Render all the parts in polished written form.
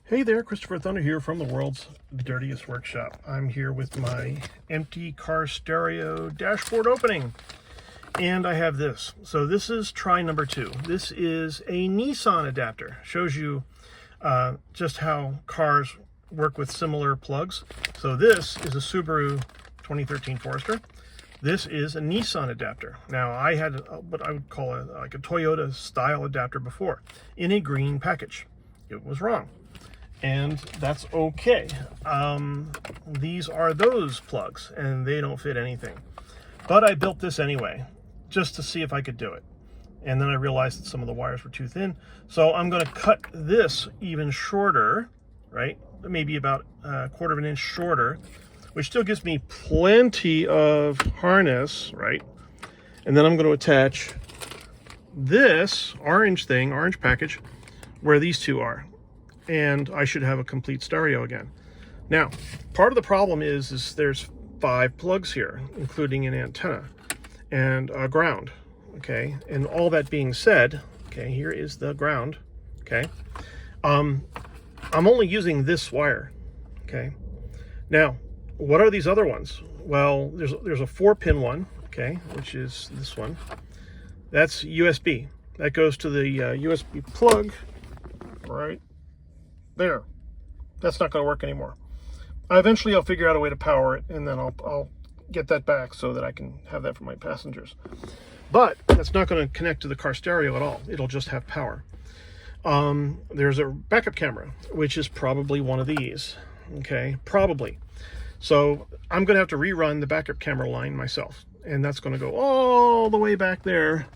Hey there, Christopher Thunder here from the world's dirtiest workshop. I'm here with my empty car stereo dashboard opening. And I have this. So this is try number 2. This is a Nissan adapter. Shows you just how cars work with similar plugs. So this is a Subaru 2013 Forester. This is a Nissan adapter. Now I had what I would call like a Toyota style adapter before in a green package. It was wrong. And that's okay. These are those plugs and they don't fit anything. But I built this anyway, just to see if I could do it. And then I realized that some of the wires were too thin. So I'm gonna cut this even shorter, right? Maybe about a 1/4 of an inch shorter, which still gives me plenty of harness, right? And then I'm gonna attach this orange package where these two are. And I should have a complete stereo again. Now, part of the problem is there's 5 plugs here, including an antenna and a ground, okay? And all that being said, okay, here is the ground, okay? I'm only using this wire, okay? Now, what are these other ones? Well, there's a 4-pin one, okay, which is this one. That's USB. That goes to the USB plug, right there. That's not going to work anymore. Eventually I'll figure out a way to power it, and then I'll get that back so that I can have that for my passengers. But that's not going to connect to the car stereo at all. It'll just have power. There's a backup camera, which is probably one of these. Okay, probably. So I'm going to have to rerun the backup camera line myself, and that's going to go all the way back there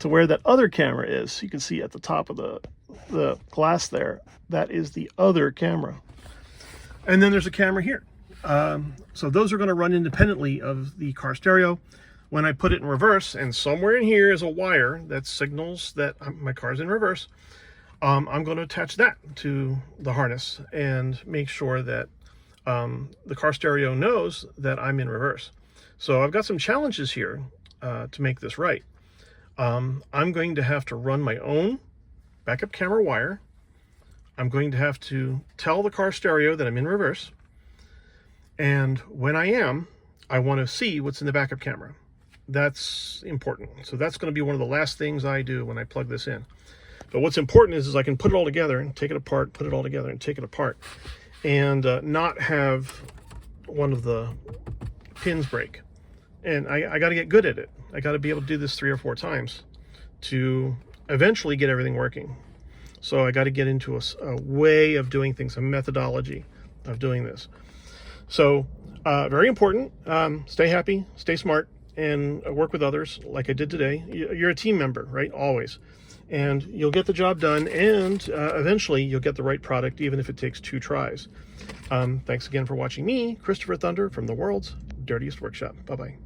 to where that other camera is. You can see at the top of the glass there, that is the other camera. And then there's a camera here. So those are going to run independently of the car stereo. When I put it in reverse, and somewhere in here is a wire that signals that my car's in reverse, I'm going to attach that to the harness and make sure that the car stereo knows that I'm in reverse. So I've got some challenges here to make this right. I'm going to have to run my own backup camera wire. I'm going to have to tell the car stereo that I'm in reverse. And when I am, I want to see what's in the backup camera. That's important. So that's going to be one of the last things I do when I plug this in. But what's important is I can put it all together and take it apart, put it all together and take it apart, and not have one of the pins break. And I got to get good at it. I got to be able to do this 3 or 4 times to eventually get everything working. So I got to get into a way of doing things, a methodology of doing this. So very important. Stay happy, stay smart, and work with others like I did today. You're a team member, right? Always. And you'll get the job done, and eventually you'll get the right product, even if it takes 2 tries. Thanks again for watching me, Christopher Thunder, from the world's dirtiest workshop. Bye-bye.